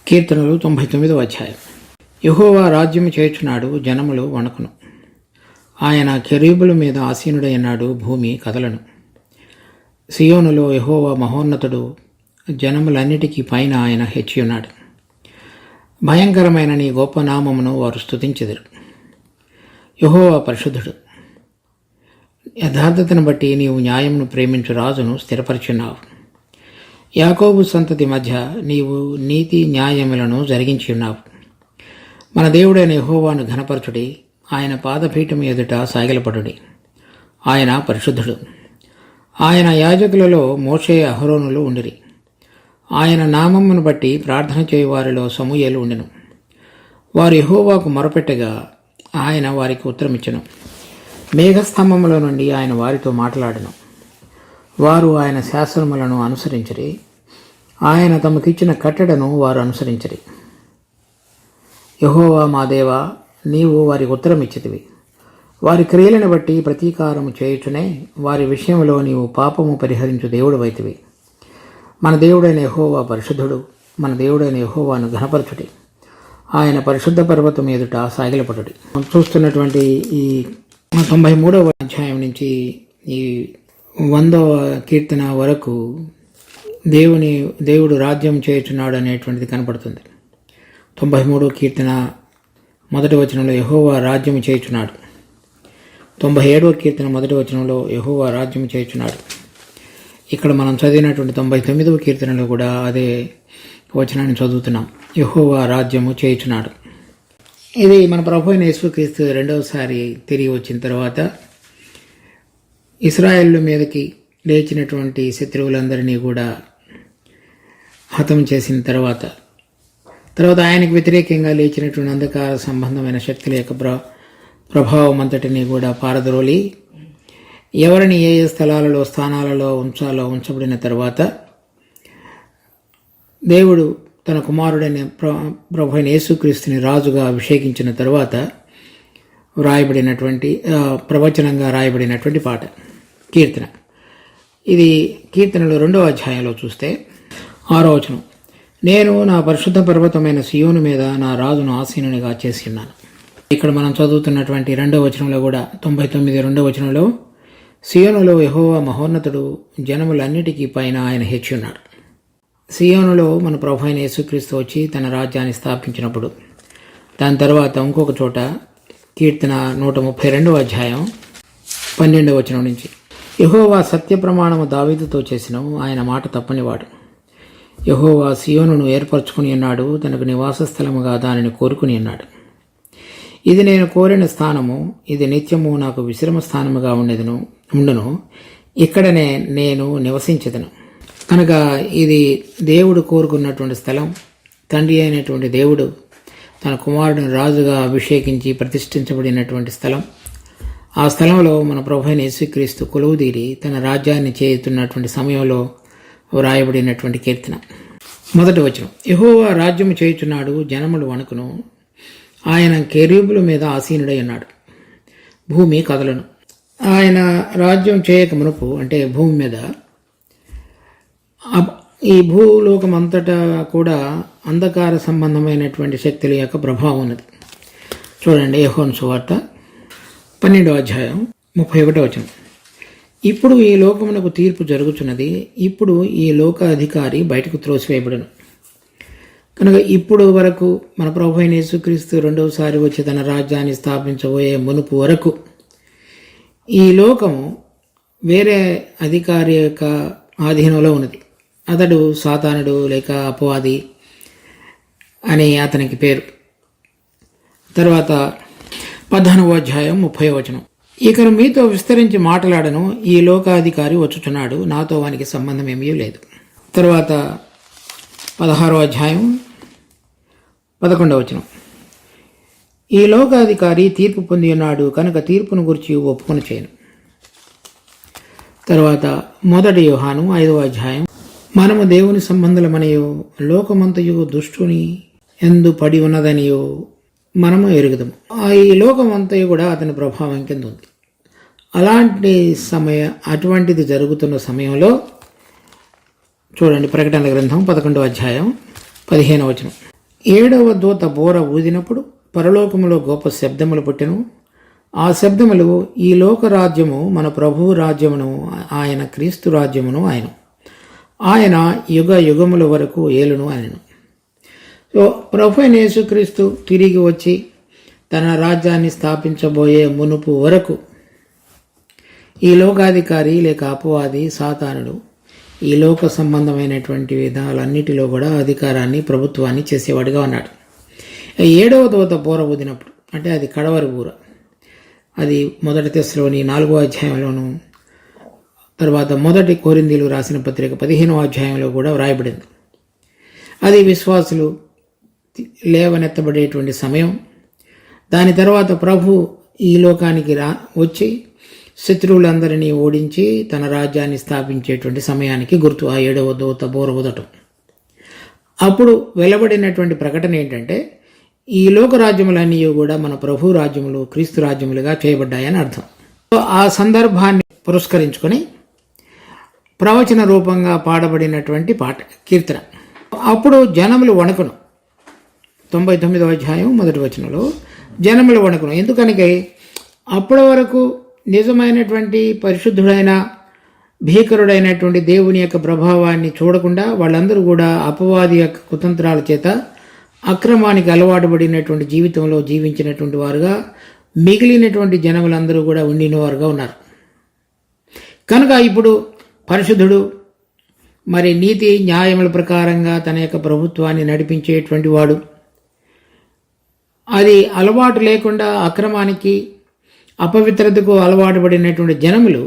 కీర్తనలు 99వ అధ్యాయం. యెహోవా రాజ్యము చేయుచున్నాడు, జనములు వణకును. ఆయన కెరూబుల మీద ఆసీనుడైనాడు, భూమి కదలను. సియోనులో యెహోవా మహోన్నతుడు, జనములన్నిటికీ పైన ఆయన హెచ్చియున్నాడు. భయంకరమైన నీ గొప్ప నామమును వారు స్తుతించెదరు. యెహోవా పరిశుద్ధుడు. యథార్థతను బట్టి నీవు న్యాయమును ప్రేమించు రాజును స్థిరపరిచున్నావు. యాకోబు సంతతి మధ్య నీవు నీతి న్యాయములను జరిగించి ఉన్నావు. మన దేవుడైన యెహోవాను ఘనపరచుడి, ఆయన పాదపీఠం ఎదుట సాగిలపడుడి. ఆయన పరిశుద్ధుడు. ఆయన యాజకులలో మోషే అహరోనులు ఉండిరి. ఆయన నామమును బట్టి ప్రార్థన చేయువారిలో సమూయేలు ఉండెను. వారు యెహోవాకు మొరపెట్టగా ఆయన వారికి ఉత్తరమిచ్చెను. మేఘస్తంభములో నుండి ఆయన వారితో మాట్లాడెను. వారు ఆయన శాసనములను అనుసరించిరి. ఆయన తమకిచ్చిన కట్టడను వారు అనుసరించిరి. యెహోవా మా దేవా, నీవు వారికి ఉత్తరమిచ్చితివి. వారి క్రియలను బట్టి ప్రతీకారము చేయుచునే వారి విషయంలో నీవు పాపము పరిహరించు దేవుడవైతివి. మన దేవుడైన యెహోవా పరిశుద్ధుడు. మన దేవుడైన యెహోవాను ఘనపరచుడి. ఆయన పరిశుద్ధ పర్వతం ఎదుట సాగిలపడుడి. చూస్తున్నటువంటి ఈ 93వ అధ్యాయం నుంచి ఈ 100వ కీర్తన వరకు దేవుడు రాజ్యం చేయుచున్నాడు అనేటువంటిది కనపడుతుంది. 93వ కీర్తన మొదటి వచనంలో యెహోవా రాజ్యం చేయుచున్నాడు. 97వ కీర్తన మొదటి వచనంలో యెహోవా రాజ్యం చేయుచున్నాడు. ఇక్కడ మనం చదివినటువంటి 99వ కీర్తనలో కూడా అదే వచనాన్ని చదువుతున్నాం. యెహోవా రాజ్యము చేయుచున్నాడు. ఇది మన ప్రభు అయిన యేసుక్రీస్తు రెండవసారి తిరిగి వచ్చిన తర్వాత ఇశ్రాయేలు మీదకి లేచినటువంటి శత్రువులందరినీ కూడా హతం చేసిన తర్వాత ఆయనకు వ్యతిరేకంగా లేచినటువంటి అంధకార సంబంధమైన శక్తుల యొక్క ప్రభావం అంతటినీ కూడా పారద్రోలి ఎవరిని ఏ ఏ స్థానాలలో ఉంచబడిన తర్వాత దేవుడు తన కుమారుడైన ప్రభు అయిన యేసుక్రీస్తుని రాజుగా అభిషేకించిన తర్వాత వ్రాయబడినటువంటి ప్రవచనంగా రాయబడినటువంటి పాట కీర్తన. ఇది కీర్తనలు 2వ అధ్యాయంలో చూస్తే 6వ వచనం. నేను నా పరిశుద్ధ పర్వతమైన సియోను మీద నా రాజును ఆసీనునిగా చేసి ఉన్నాను. ఇక్కడ మనం చదువుతున్నటువంటి 2వ వచనంలో కూడా 99 2వ వచనంలో సియోనులో యెహోవా మహోన్నతుడు, జనములన్నిటికీ పైన ఆయన హెచ్చి ఉన్నాడు. సియోనులో మన ప్రభు అయిన యేసుక్రీస్తు వచ్చి తన రాజ్యాన్ని స్థాపించినప్పుడు దాని తర్వాత ఇంకొక చోట కీర్తన 132వ అధ్యాయం 12వ వచనం నుంచి యెహోవా సత్య ప్రమాణము దావీదుతో చేసినవు, ఆయన మాట తప్పనివాడు. యెహోవా సియోనును ఏర్పరచుకుని ఉన్నాడు, తనకు నివాస స్థలముగా దానిని కోరుకుని ఉన్నాడు. ఇది నేను కోరిన స్థానము, ఇది నిత్యము నాకు విశ్రమ స్థానముగా ఉండును, ఇక్కడనే నేను నివసించెదను. కనుక ఇది దేవుడు కోరుకున్నటువంటి స్థలం. తండ్రి అయినటువంటి దేవుడు తన కుమారుడిని రాజుగా అభిషేకించి ప్రతిష్ఠించబడినటువంటి స్థలం. ఆ స్థలంలో మన ప్రభు అయిన యేసుక్రీస్తు కొలువుదీరి తన రాజ్యాన్ని చేయుతున్నటువంటి సమయంలో వ్రాయబడినటువంటి కీర్తన. మొదటి వచనం. యెహోవా రాజ్యము చేయుచున్నాడు, జనములు వణకును. ఆయన కెరూబుల మీద ఆసీనుడై ఉన్నాడు, భూమి కదలను. ఆయన రాజ్యం చేయక మునుపు అంటే భూమి మీద ఈ భూలోకం అంతటా కూడా అంధకార సంబంధమైనటువంటి శక్తుల యొక్క ప్రభావం ఉన్నది. చూడండి యోహాను సువార్త 12వ అధ్యాయం 31వ వచనం. ఇప్పుడు ఈ లోకమునకు తీర్పు జరుగుతున్నది, ఇప్పుడు ఈ లోక అధికారి బయటకు త్రోసివేయబడును. కనుక ఇప్పుడు వరకు మన ప్రభు అయిన యేసుక్రీస్తు రెండవసారి వచ్చి తన రాజ్యాన్ని స్థాపించబోయే మునుపు వరకు ఈ లోకము వేరే అధికారి యొక్క ఆధీనంలో ఉన్నది. అతడు సాతానుడు లేక అపవాది అని అతనికి పేరు. తర్వాత 15వ అధ్యాయం 30వ వచనం. ఇకను మీతో విస్తరించి మాట్లాడను, ఈ లోకాధికారి వచ్చుచున్నాడు, నాతో వానికి సంబంధం ఏమీ లేదు. తర్వాత 16వ అధ్యాయం 11వ వచనం. ఈ లోకాధికారి తీర్పు పొంది ఉన్నాడు, కనుక తీర్పును గురించి ఒప్పుకొని చేయను. తర్వాత 1 యోహాను 5వ అధ్యాయం. మనము దేవుని సంబంధులమనియో లోకమంతయు దుష్టుని ఎందు పడి ఉన్నదనియో మనము ఎరుగుదము. ఈ లోకమంతయు కూడా అతని ప్రభావం కింద ఉంది. అటువంటిది జరుగుతున్న సమయంలో చూడండి ప్రకటన గ్రంథం 11వ అధ్యాయం 15వ వచనం. ఏడవ దూత బోర ఊదినప్పుడు పరలోకములో గొప్ప శబ్దములు పుట్టెను. ఆ శబ్దములు, ఈ లోక రాజ్యము మన ప్రభువు రాజ్యమును, ఆయన క్రీస్తు రాజ్యమును ఆయన యుగ యుగముల వరకు ఏలును అనెను. సో ప్రభు అయిన యేసుక్రీస్తు తిరిగి వచ్చి తన రాజ్యాన్ని స్థాపించబోయే మునుపు వరకు ఈ లోకాధికారి లేక అపవాది సాతానుడు ఈ లోక సంబంధమైనటువంటి విధాలన్నిటిలో కూడా అధికారాన్ని, ప్రభుత్వాన్ని చేసేవాడిగా ఉన్నాడు. ఏడవ దూత బూర ఊదినప్పుడు, అంటే అది కడవరి బూర, అది మొదటి తెస్సలోని 4వ అధ్యాయంలోను, తర్వాత మొదటి కొరింథీలు రాసిన పత్రిక 15వ అధ్యాయంలో కూడా వ్రాయబడింది. అది విశ్వాసులు లేవనెత్తబడేటువంటి సమయం. దాని తర్వాత ప్రభు ఈ లోకానికి వచ్చి శత్రువులందరినీ ఓడించి తన రాజ్యాన్ని స్థాపించేటువంటి సమయానికి గుర్తు ఆ ఏడవ దూత బోర ఊదటం. అప్పుడు వెలువడినటువంటి ప్రకటన ఏంటంటే, ఈ లోక రాజ్యములన్నీ కూడా మన ప్రభు రాజ్యములు, క్రీస్తు రాజ్యములుగా చేయబడ్డాయని అర్థం. ఆ సందర్భాన్ని పురస్కరించుకొని ప్రవచన రూపంగా పాడబడినటువంటి పాట, కీర్తన. అప్పుడు జనములు వణకును. 99వ అధ్యాయం మొదటి వచనంలో జనములు వణకును. ఎందుకనగా అప్పటి వరకు నిజమైనటువంటి పరిశుద్ధుడైన భీకరుడైనటువంటి దేవుని యొక్క ప్రభావాన్ని చూడకుండా వాళ్ళందరూ కూడా అపవాది యొక్క కుతంత్రాల చేత అక్రమానికి అలవాటు పడినటువంటి జీవితంలో జీవించినటువంటి వారుగా మిగిలినటువంటి జనములందరూ కూడా ఉండిన వారుగా ఉన్నారు. కనుక ఇప్పుడు పరిశుద్ధుడు, మరి నీతి న్యాయముల ప్రకారంగా తన యొక్క ప్రభుత్వాన్ని నడిపించేటువంటి వాడు, అది అలవాటు లేకుండా అక్రమానికి, అపవిత్రతకు అలవాటు పడినటువంటి జనములు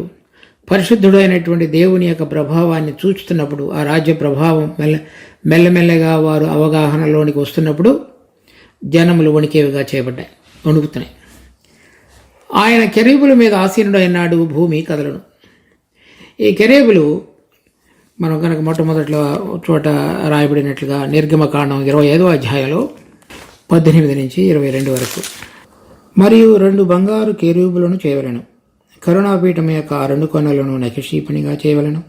పరిశుద్ధుడైనటువంటి దేవుని యొక్క ప్రభావాన్ని చూస్తున్నప్పుడు, ఆ రాజ్య ప్రభావం మెల్లమెల్లగా వారు అవగాహనలోనికి వస్తున్నప్పుడు జనములు వణికేవిగా చేయబడ్డాయి, వణుకుతున్నాయి. ఆయన కెరూబుల మీద ఆసీనుడైనాడు, భూమి కదలను. ఈ కెరూబులు మనం కనుక మొట్టమొదట్లో చోట రాయబడినట్లుగా నిర్గమకాండం 25వ అధ్యాయంలో 18 నుంచి 22 వరకు. మరియు 2 బంగారు కెరూబులను చేయవలెను. కరుణాపీఠం యొక్క 2 కొనలను నఖిషీపణిగా చేయవలెను.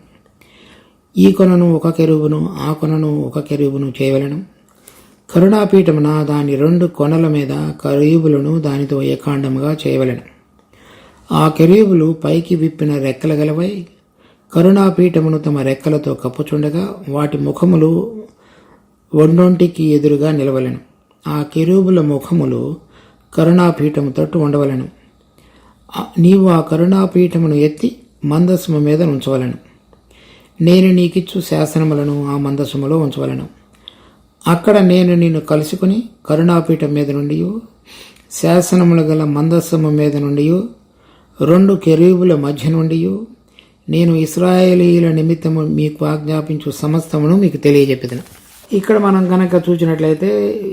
ఈ కొనను 1 కెరూబును, ఆ కొనను 1 కెరూబును చేయవలెను. కరుణాపీఠమున దాని 2 కొనల మీద కెరూబులను దానితో ఏకాండముగా చేయవలెను. ఆ కెరూబులు పైకి విప్పిన రెక్కల గలవై కరుణాపీఠమును తమ రెక్కలతో కప్పుచుండగా వాటి ముఖములు ఒండొంటికి ఎదురుగా నిలవలెను. ఆ కెరూబుల ముఖములు కరుణాపీఠము తట్టు ఉండవలెను. నీవు ఆ కరుణాపీఠమును ఎత్తి మందసము మీద ఉంచవలను. నేను నీకిచ్చు శాసనములను ఆ మందసములో ఉంచవలను. అక్కడ నేను నిన్ను కలుసుకుని కరుణాపీఠం మీద నుండి, శాసనములు గల మందసము మీద నుండి, 2 కెరూబుల మధ్య నుండి నేను ఇశ్రాయేలీయుల నిమిత్తము మీకు ఆజ్ఞాపించు సమస్తమును మీకు తెలియజెప్పెదను. ఇక్కడ మనం కనుక చూసినట్లయితే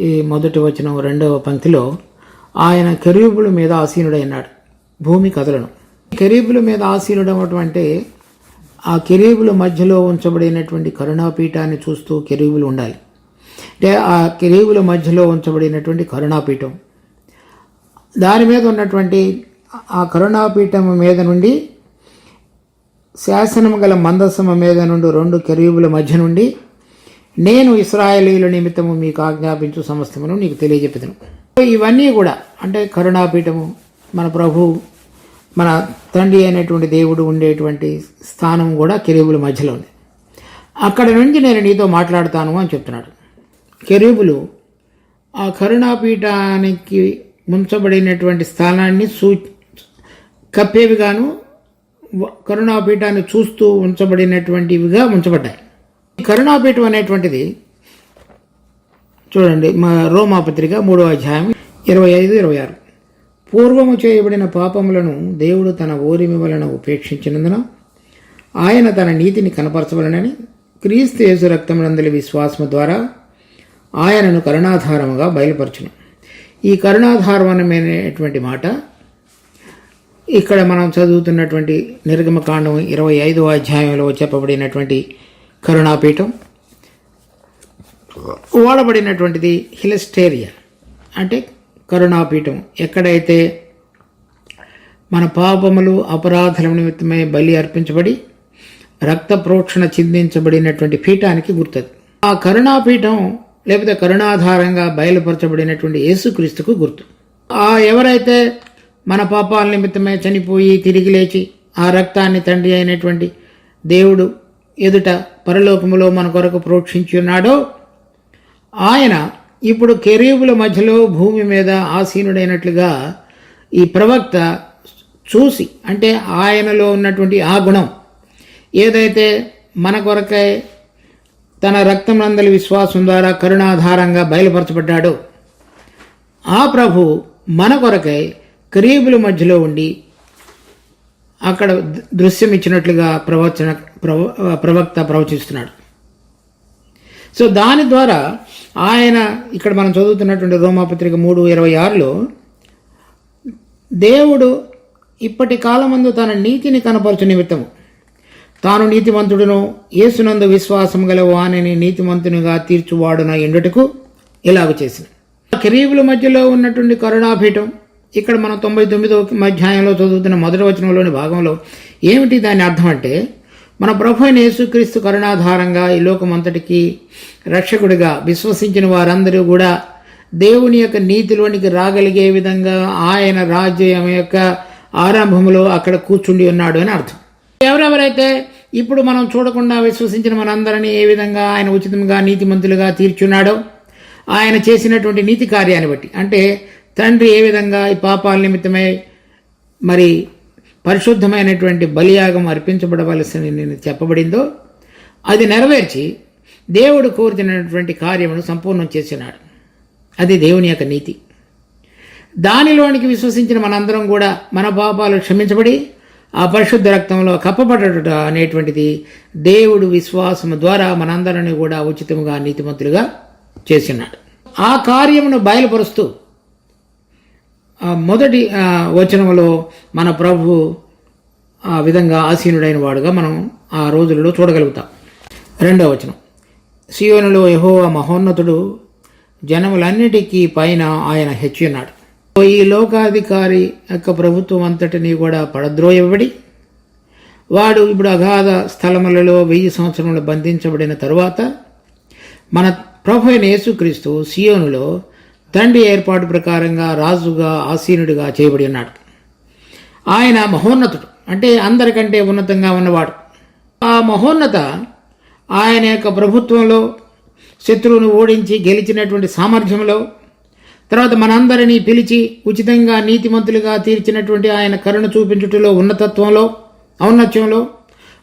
ఈ మొదటి వచనం 2వ పంక్తిలో ఆయన కెరూబుల మీద ఆసీనుడైనాడు, భూమి కదలను. కెరూబుల మీద ఆసీనుడవటం అంటే ఆ కెరూబుల మధ్యలో ఉంచబడినటువంటి కరుణాపీఠాన్ని చూస్తూ కెరూబులు ఉండాలి. అంటే ఆ కెరూబుల మధ్యలో ఉంచబడినటువంటి కరుణాపీఠం, దాని మీద ఉన్నటువంటి ఆ కరుణాపీఠం మీద నుండి శాసనము గల మందసము మీద నుండి 2 కెరూబుల మధ్య నుండి నేను ఇశ్రాయేలీయుల నిమిత్తము మీకు ఆజ్ఞాపించు సమస్తమును నీకు తెలియజెప్పెదను. ఇవన్నీ కూడా అంటే కరుణాపీఠము, మన ప్రభు, మన తండ్రి అయినటువంటి దేవుడు ఉండేటువంటి స్థానం కూడా కెరూబుల మధ్యలో ఉంది. అక్కడ నుంచి నేను నీతో మాట్లాడతాను అని చెప్తున్నాడు. కెరూబులు ఆ కరుణాపీఠానికి ఉంచబడినటువంటి స్థానాన్ని కప్పేవిగాను, కరుణాపీఠాన్ని చూస్తూ ఉంచబడినటువంటివిగా ఉంచబడ్డాయి. ఈ కరుణాపీఠం అనేటువంటిది చూడండి, మా రోమాపత్రిక 3వ అధ్యాయం 25-26. పూర్వము చేయబడిన పాపములను దేవుడు తన ఓరిమి వలన ఉపేక్షించినందున ఆయన తన నీతిని కనపరచవలనని క్రీస్తు యేసు రక్తమునందలి విశ్వాసము ద్వారా ఆయనను కరుణాధారముగా బయలుపరచును. ఈ కరుణాధారమైనటువంటి మాట ఇక్కడ మనం చదువుతున్నటువంటి నిర్గమకాండం 25వ అధ్యాయంలో చెప్పబడినటువంటి కరుణాపీఠం వాడబడినటువంటిది హిలస్టేరియా, అంటే కరుణాపీఠం. ఎక్కడైతే మన పాపములు అపరాధుల నిమిత్తమై బలి అర్పించబడి రక్త ప్రోక్షణ చిందించబడినటువంటి పీఠానికి గుర్తది. ఆ కరుణాపీఠం లేకపోతే కరుణాధారంగా బయలుపరచబడినటువంటి యేసుక్రీస్తుకు గుర్తు. ఎవరైతే మన పాపాల నిమిత్తమే చనిపోయి తిరిగి లేచి ఆ రక్తాన్ని తండ్రి అయినటువంటి దేవుడు ఎదుట పరలోకములో మన కొరకు ప్రోక్షించి ఉన్నాడో ఆయన ఇప్పుడు కెరూబుల మధ్యలో భూమి మీద ఆసీనుడైనట్లుగా ఈ ప్రవక్త చూసి, అంటే ఆయనలో ఉన్నటువంటి ఆ గుణం ఏదైతే మన కొరకై తన రక్తమందలి విశ్వాసం ద్వారా కరుణాధారంగా బయలుపరచబడ్డాడో ఆ ప్రభు మన కొరకై కెరూబుల మధ్యలో ఉండి అక్కడ దృశ్యం ఇచ్చినట్లుగా ప్రవక్త ప్రవచిస్తున్నాడు. సో దాని ద్వారా ఆయన ఇక్కడ మనం చదువుతున్నటువంటి రోమాపత్రిక 3:26లో దేవుడు ఇప్పటి కాలమందు తన నీతిని కనపరచు నిమిత్తము తాను నీతిమంతుడును యేసునందు విశ్వాసం గల వానిని నీతిమంతునిగా తీర్చువాడున ఎండుటకు ఇలాగ చేసిన. కెరూబుల మధ్యలో ఉన్నటువంటి కరుణాపీఠం ఇక్కడ మనం 99వ అధ్యాయంలో చదువుతున్న మొదటి వచనంలోని భాగంలో ఏమిటి దాని అర్థం అంటే, మన ప్రభు అయిన యేసుక్రీస్తు కరుణాధారంగా ఈ లోకమంతటికి రక్షకుడిగా విశ్వసించిన వారందరూ కూడా దేవుని యొక్క నీతిలోనికి రాగలిగే విధంగా ఆయన రాజ్యం యొక్క ఆరంభంలో అక్కడ కూర్చుండి ఉన్నాడు అని అర్థం. ఎవరెవరైతే ఇప్పుడు మనం చూడకుండా విశ్వసించిన మనందరినీ ఏ విధంగా ఆయన ఉచితంగా నీతిమంతులుగా తీర్చున్నాడో ఆయన చేసినటువంటి నీతి కార్యాన్ని బట్టి, అంటే తండ్రి ఏ విధంగా ఈ పాపాల నిమిత్తమై మరి పరిశుద్ధమైనటువంటి బలియాగం అర్పించబడవలసిన చెప్పబడిందో అది నెరవేర్చి దేవుడు కోరుతున్నటువంటి కార్యమును సంపూర్ణం చేసినాడు. అది దేవుని యొక్క నీతి. దానిలోనికి విశ్వసించిన మనందరం కూడా మన పాపాలు క్షమించబడి ఆ పరిశుద్ధ రక్తంలో కప్పబడట అనేటువంటిది దేవుడు విశ్వాసము ద్వారా మనందరినీ కూడా ఉచితముగా నీతిమంతులుగా చేసినాడు. ఆ కార్యమును బయలుపరుస్తూ మొదటి వచనంలో మన ప్రభు ఆ విధంగా ఆసీనుడైన వాడుగా మనం ఆ రోజులలో చూడగలుగుతాం. 2వ వచనం, సియోనులో యెహోవా మహోన్నతుడు, జనములన్నిటికీ పైన ఆయన హెచ్చియున్నాడు. ఈ లోకాధికారి యొక్క ప్రభుత్వం అంతటినీ కూడా పడద్రోయబడి వాడు ఇప్పుడు అగాధ స్థలములలో 1000 సంవత్సరములు బంధించబడిన తరువాత మన ప్రభు అయిన యేసుక్రీస్తు సియోనులో తండ్రి ఏర్పాటు ప్రకారంగా రాజుగా ఆసీనుడిగా చేయబడి ఉన్నాడు. ఆయన మహోన్నతుడు, అంటే అందరికంటే ఉన్నతంగా ఉన్నవాడు. ఆ మహోన్నత ఆయన యొక్క ప్రభుత్వంలో శత్రువును ఓడించి గెలిచినటువంటి సామర్థ్యంలో, తర్వాత మనందరినీ పిలిచి ఉచితంగా నీతిమంతులుగా తీర్చినటువంటి ఆయన కరుణ చూపించుటలో ఉన్నతత్వంలో ఔన్నత్యంలో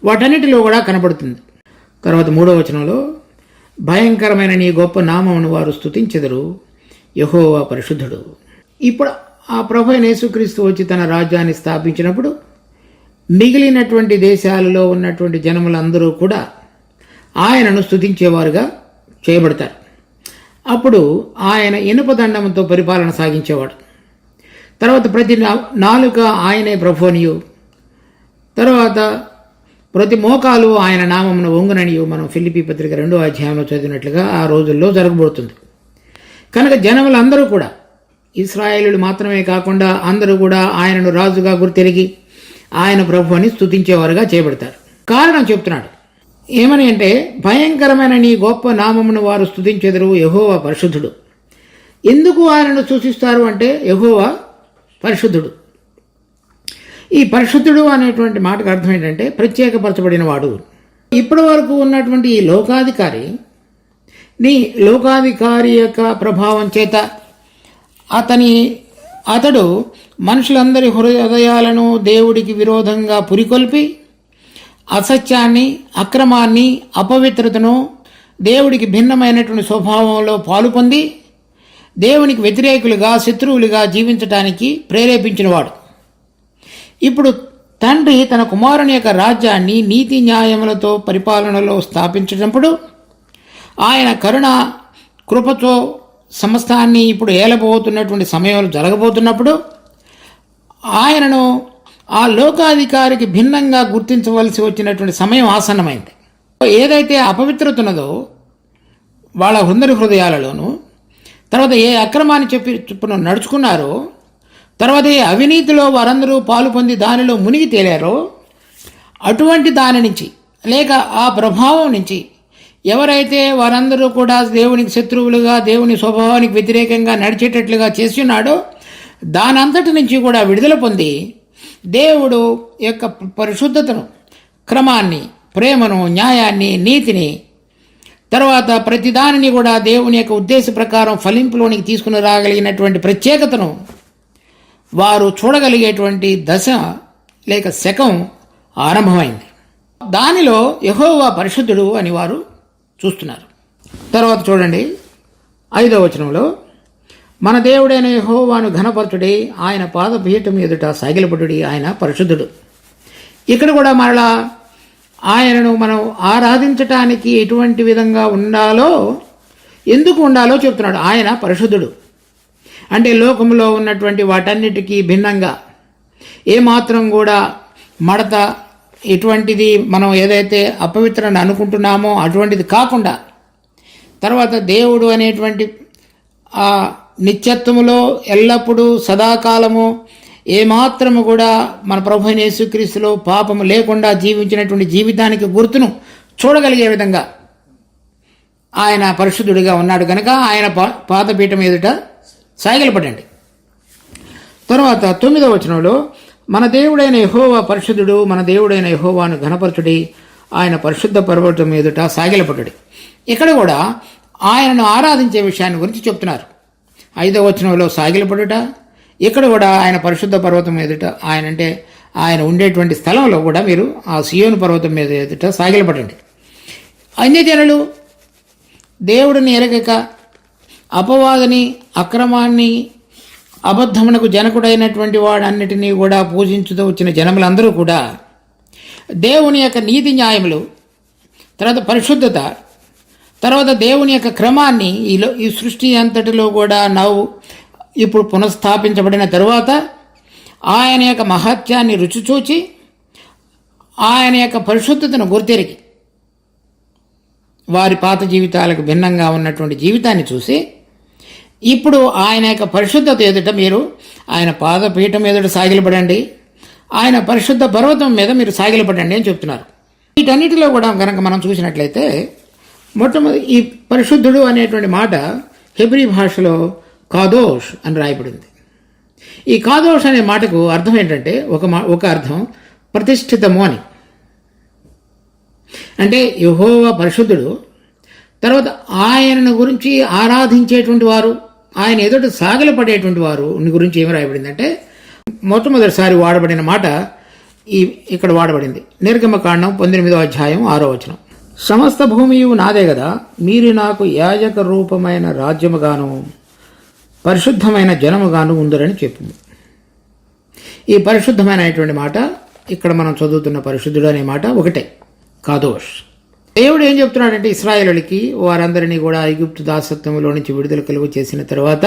వాటన్నిటిలో కూడా కనబడుతుంది. తర్వాత 3వ వచనంలో, భయంకరమైన నీ గొప్ప నామమును వారు స్తుతించెదరు, యెహోవా పరిశుద్ధుడు. ఇప్పుడు ఆ ప్రభు అయిన యేసుక్రీస్తు వచ్చి తన రాజ్యాన్ని స్థాపించినప్పుడు మిగిలినటువంటి దేశాలలో ఉన్నటువంటి జనములందరూ కూడా ఆయనను స్తుతించేవారుగా చేయబడతారు. అప్పుడు ఆయన ఇనుప దండముతో పరిపాలన సాగించేవాడు. తర్వాత ప్రతి నాలుక ఆయనే ప్రభునియు, తర్వాత ప్రతి మోకాలు ఆయన నామమును వంగుననియు మనం ఫిలిప్పీ పత్రిక 2వ అధ్యాయంలో చదివినట్లుగా ఆ రోజుల్లో జరగబోతుంది. కనుక జనములందరూ కూడా, ఇశ్రాయేలులు మాత్రమే కాకుండా అందరూ కూడా ఆయనను రాజుగా గుర్తెరిగి ఆయన ప్రభు అని స్తుతించేవారుగా చేయబడతారు. కారణం చెప్తున్నాడు ఏమని అంటే, భయంకరమైన నీ గొప్ప నామమును వారు స్తుతించెదరు, యెహోవా పరిశుద్ధుడు. ఎందుకు ఆయనను సూచిస్తారు అంటే, యెహోవా పరిశుద్ధుడు. ఈ పరిశుద్ధుడు అనేటువంటి మాటకు అర్థం ఏంటంటే ప్రత్యేకపరచబడిన వాడు. ఇప్పటి వరకు ఉన్నటువంటి ఈ లోకాధికారి యొక్క ప్రభావం చేత అతడు మనుషులందరి హృదయాలను దేవుడికి విరోధంగా పురికొల్పి అసత్యాన్ని, అక్రమాన్ని, అపవిత్రతను, దేవుడికి భిన్నమైనటువంటి స్వభావంలో పాలు పొంది దేవునికి వ్యతిరేకులుగా, శత్రువులుగా జీవించటానికి ప్రేరేపించినవాడు. ఇప్పుడు తండ్రి తన కుమారుని యొక్క రాజ్యాన్ని నీతి న్యాయములతో పరిపాలనలో స్థాపించినప్పుడు, ఆయన కరుణ కృపతో సమస్తాన్ని ఇప్పుడు ఏలబోతున్నటువంటి సమయంలో జరగబోతున్నప్పుడు ఆయనను ఆ లోకాధికారికి భిన్నంగా గుర్తించవలసి వచ్చినటువంటి సమయం ఆసన్నమైంది. ఏదైతే అపవిత్రత ఉన్నదో వాళ్ళ హృదయాలలోనూ, తర్వాత ఏ అక్రమాన్ని చొప్పున నడుచుకున్నారో, తర్వాత ఏ అవినీతిలో వారందరూ పాలు పొంది దానిలో మునిగి తేలారో, అటువంటి దాని నుంచి లేక ఆ ప్రభావం నుంచి ఎవరైతే వారందరూ కూడా దేవునికి శత్రువులుగా, దేవుని స్వభావానికి వ్యతిరేకంగా నడిచేటట్లుగా చేసి ఉన్నాడో దానంతటి నుంచి కూడా విడుదల పొంది దేవుడు యొక్క పరిశుద్ధతను, క్రమాన్ని, ప్రేమను, న్యాయాన్ని, నీతిని, తర్వాత ప్రతిదానిని కూడా దేవుని యొక్క ఉద్దేశ ప్రకారం ఫలింపులోనికి తీసుకుని రాగలిగినటువంటి ప్రత్యేకతను వారు చూడగలిగేటువంటి దశ లేక శకం ఆరంభమైంది. దానిలో యెహోవా పరిశుద్ధుడు అని వారు చూస్తున్నారు. తర్వాత చూడండి 5వ వచనంలో, మన దేవుడైన యెహోవాను ఘనపరచుడి, ఆయన పాదపీఠం ఎదుట సాగిలపడుడి, ఆయన పరిశుద్ధుడు. ఇక్కడ కూడా మరలా ఆయనను మనం ఆరాధించటానికి ఎటువంటి విధంగా ఉండాలో, ఎందుకు ఉండాలో చెప్తున్నాడు. ఆయన పరిశుద్ధుడు అంటే లోకంలో ఉన్నటువంటి వాటన్నిటికీ భిన్నంగా ఏమాత్రం కూడా మడత, ఎటువంటిది మనం ఏదైతే అపవిత్రని అనుకుంటున్నామో అటువంటిది కాకుండా, తర్వాత దేవుడు అనేటువంటి ఆ నిత్యత్వములో ఎల్లప్పుడూ సదాకాలము ఏమాత్రము కూడా మన ప్రభు అయిన యేసుక్రీస్తులో పాపము లేకుండా జీవించినటువంటి జీవితానికి గుర్తును చూడగలిగే విధంగా ఆయన పరిశుద్ధుడిగా ఉన్నాడు కనుక ఆయన పాదపీఠం ఎదుట సాగిలపడండి. తర్వాత 9వ వచనంలో, మన దేవుడైన యెహోవా పరిశుద్ధుడు, మన దేవుడైన యెహోవాను ఘనపరచుడి, ఆయన పరిశుద్ధ పర్వతం ఎదుట సాగిలపడుడి. ఇక్కడ కూడా ఆయనను ఆరాధించే విషయాన్ని గురించి చెప్తున్నారు. 5వ వచనంలో సాగిలపడుట, ఇక్కడ కూడా ఆయన పరిశుద్ధ పర్వతం ఎదుట, ఆయన అంటే ఆయన ఉండేటువంటి స్థలంలో కూడా మీరు ఆ సియోను పర్వతం మీద ఎదుట సాగిలపడండి. అన్యజనులు దేవుడిని ఎరగక అపవాదిని, అక్రమాన్ని, అబద్ధమునకు జనకుడైనటువంటి వాడన్నిటినీ కూడా పూజించుతూ వచ్చిన జనములందరూ కూడా దేవుని యొక్క నీతి న్యాయములు, తర్వాత పరిశుద్ధత, తర్వాత దేవుని యొక్క క్రమాన్ని ఈ సృష్టి అంతటిలో కూడా ఇప్పుడు పునఃస్థాపించబడిన తరువాత ఆయన యొక్క మహత్యాన్ని రుచిచూచి ఆయన యొక్క పరిశుద్ధతను గుర్తెరిగి వారి పాత జీవితాలకు భిన్నంగా ఉన్నటువంటి జీవితాన్ని చూసి ఇప్పుడు ఆయన యొక్క పరిశుద్ధత ఎదుట మీరు ఆయన పాదపీఠం ఎదుట సాగిలపడండి, ఆయన పరిశుద్ధ పర్వతం మీద మీరు సాగిలపడండి అని చెప్తున్నారు. వీటన్నిటిలో కూడా కనుక మనం చూసినట్లయితే మొట్టమొదటి ఈ పరిశుద్ధుడు అనేటువంటి మాట హెబ్రీ భాషలో కాదోష్ అని రాయబడింది. ఈ కాదోష్ అనే మాటకు అర్థం ఏంటంటే ఒక అర్థం ప్రతిష్ఠితము అని, అంటే యెహోవా పరిశుద్ధుడు, తర్వాత ఆయనను గురించి ఆరాధించేటువంటి వారు, ఆయన ఎదుట సాగిలపడేటువంటి వారు గురించి ఏమి రాయబడిందంటే మొట్టమొదటిసారి వాడబడిన మాట ఇక్కడ వాడబడింది. నిర్గమకాండం 19వ అధ్యాయం 6వ వచనం, సమస్త భూమియు నాదే కదా, మీరు నాకు యాజక రూపమైన రాజ్యముగాను పరిశుద్ధమైన జనముగాను ఉందరని చెప్పింది. ఈ పరిశుద్ధమైనటువంటి మాట ఇక్కడ మనం చదువుతున్న పరిశుద్ధుడు అనే మాట ఒకటే, కాదోష్. దేవుడు ఏం చెప్తున్నాడంటే ఇశ్రాయేలులకి వారందరినీ కూడా ఐగుప్తు దాసత్వంలో నుంచి విడుదల కలుగు చేసిన తర్వాత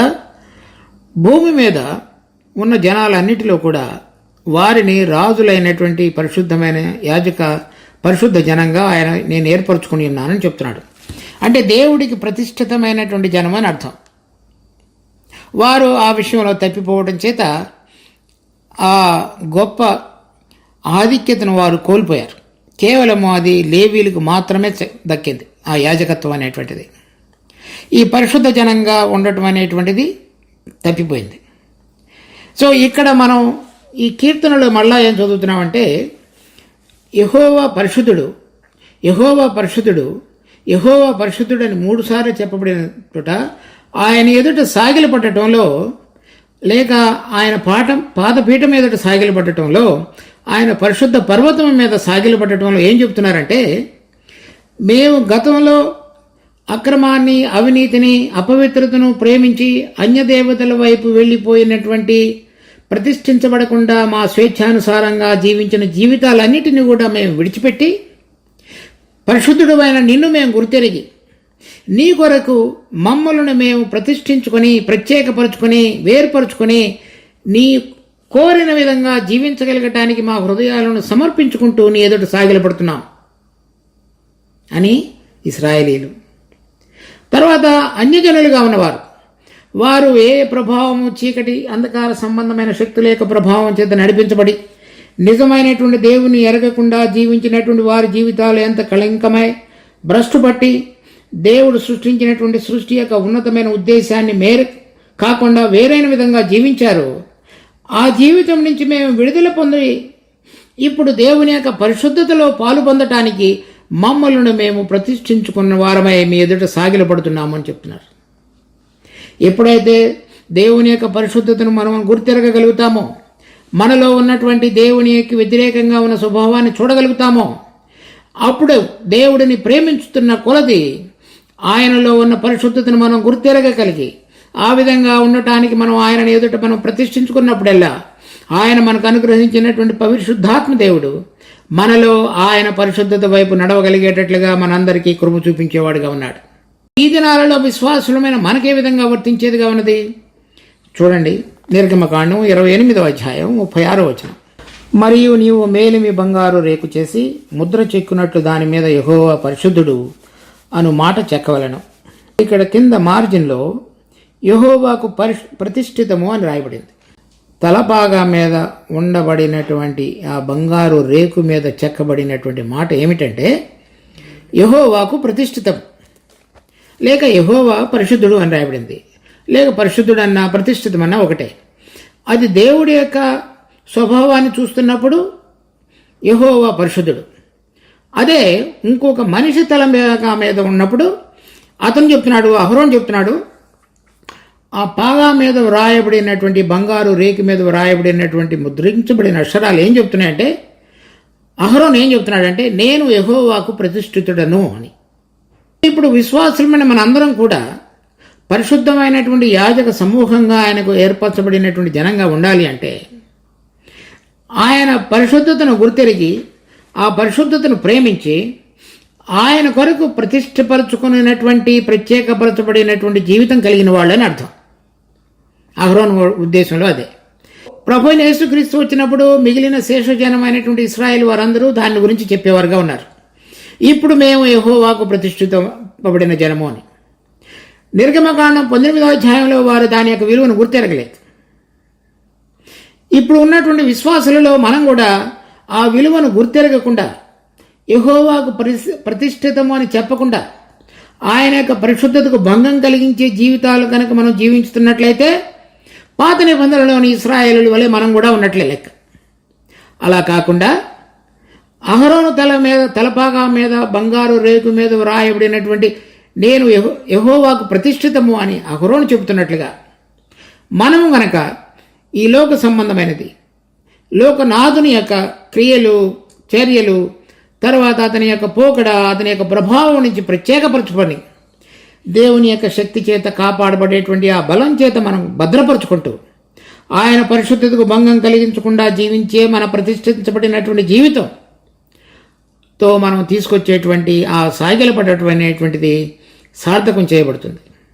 భూమి మీద ఉన్న జనాలన్నిటిలో కూడా వారిని రాజులైనటువంటి పరిశుద్ధమైన యాజక పరిశుద్ధ జనంగా నేను ఏర్పరచుకుని ఉన్నానని చెప్తున్నాడు. అంటే దేవుడికి ప్రతిష్ఠితమైనటువంటి జనం అని అర్థం. వారు ఆ విషయంలో తప్పిపోవడం చేత ఆ గొప్ప ఆధిక్యతను వారు కోల్పోయారు. కేవలం అది లేవీలకు మాత్రమే దక్కింది ఆ యాజకత్వం అనేటువంటిది. ఈ పరిశుద్ధ జనంగా ఉండటం అనేటువంటిది తప్పిపోయింది. సో ఇక్కడ మనం ఈ కీర్తనలో మళ్ళా ఏం చదువుతున్నామంటే యెహోవా పరిశుద్ధుడు, యెహోవా పరిశుద్ధుడు, యెహోవా పరిశుద్ధుడు అని 3 సార్లు చెప్పబడిన చోట ఆయన ఎదుట సాగిలపడటంలో లేక ఆయన పాదపీఠం ఎదుట సాగిలపడటంలో, ఆయన పరిశుద్ధ పర్వతం మీద సాగిలపడటంలో ఏం చెప్తున్నారంటే మేము గతంలో అక్రమాన్ని, అవినీతిని, అపవిత్రతను ప్రేమించి అన్యదేవతల వైపు వెళ్ళిపోయినటువంటి, ప్రతిష్ఠించబడకుండా మా స్వేచ్ఛానుసారంగా జీవించిన జీవితాలన్నిటినీ కూడా మేము విడిచిపెట్టి పరిశుద్ధుడు అయిన నిన్ను మేము గుర్తెరిగి నీ కొరకు మమ్మలను మేము ప్రతిష్ఠించుకొని, ప్రత్యేకపరుచుకొని, వేరుపరుచుకొని నీ కోరిన విధంగా జీవించగలగటానికి మా హృదయాలను సమర్పించుకుంటూ నీ ఎదుట సాగిలపడుతున్నాం అని ఇశ్రాయేలీలు. తర్వాత అన్యజనులుగా ఉన్నవారు, వారు ఏ ప్రభావము, చీకటి అంధకార సంబంధమైన శక్తుల యొక్క ప్రభావం చేత నడిపించబడి నిజమైనటువంటి దేవుని ఎరగకుండా జీవించినటువంటి వారి జీవితాలు ఎంత కళంకమై భ్రష్టు పట్టి దేవుడు సృష్టించినటువంటి సృష్టి యొక్క ఉన్నతమైన ఉద్దేశాన్ని కాకుండా వేరైన విధంగా జీవించారు. ఆ జీవితం నుంచి మేము విడుదల పొంది ఇప్పుడు దేవుని యొక్క పరిశుద్ధతలో పాలు పొందటానికి మమ్మల్ని మేము ప్రతిష్ఠించుకున్న వారమై మీ ఎదుట సాగిలపడుతున్నాము అని చెప్తున్నారు. ఎప్పుడైతే దేవుని యొక్క పరిశుద్ధతను మనం గుర్తెరగగలుగుతామో, మనలో ఉన్నటువంటి దేవునికి వ్యతిరేకంగా ఉన్న స్వభావాన్ని చూడగలుగుతామో, అప్పుడు దేవుడిని ప్రేమించుతున్న కొలది ఆయనలో ఉన్న పరిశుద్ధతను మనం గుర్తెరగగలిగి ఆ విధంగా ఉండటానికి మనం ఆయనను ఎదుట మనం ప్రతిష్ఠించుకున్నప్పుడల్లా ఆయన మనకు అనుగ్రహించినటువంటి పరిశుద్ధాత్మ దేవుడు మనలో ఆయన పరిశుద్ధత వైపు నడవగలిగేటట్లుగా మనందరికీ కృప చూపించేవాడుగా ఉన్నాడు. ఈ దినాలలో విశ్వాసులమైన మనకే విధంగా వర్తించేదిగా ఉన్నది. చూడండి, నిర్గమకాండం 28వ అధ్యాయం 36వ వచనం. మరియు నీవు మేలిమి బంగారు రేకు చేసి ముద్ర చెక్కునట్లు దాని మీద యెహోవా పరిశుద్ధుడు అను మాట చెక్కవలను. ఇక్కడ కింద మార్జిన్లో యెహోవాకు ప్రతిష్ఠితము అని రాయబడింది. తలపాగా మీద ఉండబడినటువంటి ఆ బంగారు రేకు మీద చెక్కబడినటువంటి మాట ఏమిటంటే యెహోవాకు ప్రతిష్ఠితం, లేక యెహోవా పరిశుద్ధుడు అని రాయబడింది. లేక పరిశుద్ధుడన్నా ప్రతిష్ఠితమన్నా ఒకటే. అది దేవుడి యొక్క స్వభావాన్ని చూస్తున్నప్పుడు యెహోవా పరిశుద్ధుడు. అదే ఇంకొక మనిషి తల మీద ఉన్నప్పుడు అతను చెప్తున్నాడు, అహరోను చెప్తున్నాడు, ఆ పాగా మీద వ్రాయబడినటువంటి బంగారు రేకు మీద వ్రాయబడినటువంటి ముద్రించబడిన అక్షరాలు ఏం చెప్తున్నాయంటే, అహరోను ఏం చెప్తున్నాడంటే నేను యెహోవాకు ప్రతిష్ఠితుడను అని. ఇప్పుడు విశ్వాసులమైన మనందరం కూడా పరిశుద్ధమైనటువంటి యాజక సమూహంగా ఆయనకు ఏర్పరచబడినటువంటి జనంగా ఉండాలి అంటే ఆయన పరిశుద్ధతను గుర్తెరిగి ఆ పరిశుద్ధతను ప్రేమించి ఆయన కొరకు ప్రతిష్టపరచుకున్నటువంటి ప్రత్యేకపరచబడినటువంటి జీవితం కలిగిన వాళ్ళని అర్థం. అహరోను ఉద్దేశంలో అదే. ప్రభువైన యేసుక్రీస్తు వచ్చినప్పుడు మిగిలిన శేషజనమైనటువంటి ఇశ్రాయేలు వారందరూ దాని గురించి చెప్పేవారుగా ఉన్నారు. ఇప్పుడు మేము యెహోవాకు ప్రతిష్ఠితపబడిన జనము అని. నిర్గమకాండం 19వ అధ్యాయంలో వారు దాని యొక్క విలువను గుర్తెరగలేదు. ఇప్పుడు ఉన్నటువంటి విశ్వాసులలో మనం కూడా ఆ విలువను గుర్తెరగకుండా యెహోవాకు ప్రతిష్ఠితము అని చెప్పకుండా ఆయన యొక్క పరిశుద్ధతకు భంగం కలిగించే జీవితాలు కనుక మనం జీవించుతున్నట్లయితే పాత నిబంధనలోని ఇశ్రాయేలు వలె మనం కూడా ఉన్నట్లే లెక్క. అలా కాకుండా అహరోను తలపాగా మీద బంగారు రేకు మీద వ్రాయబడినటువంటి నేను యెహోవాకు ప్రతిష్ఠితము అని అహరోను చెబుతున్నట్లుగా మనము గనక ఈ లోక సంబంధమైనది, లోకనాథుని యొక్క క్రియలు, చర్యలు, తర్వాత అతని యొక్క పోకడ, అతని యొక్క ప్రభావం నుంచి ప్రత్యేకపరచుకొని దేవుని యొక్క శక్తి చేత కాపాడబడేటువంటి ఆ బలం చేత మనం భద్రపరుచుకుంటూ ఆయన పరిశుద్ధతకు భంగం కలిగించకుండా జీవించే మన ప్రతిష్ఠించబడినటువంటి జీవితంతో మనం తీసుకొచ్చేటువంటి ఆ సాగిలపడేటువంటిది సార్థకం చేయబడుతుంది.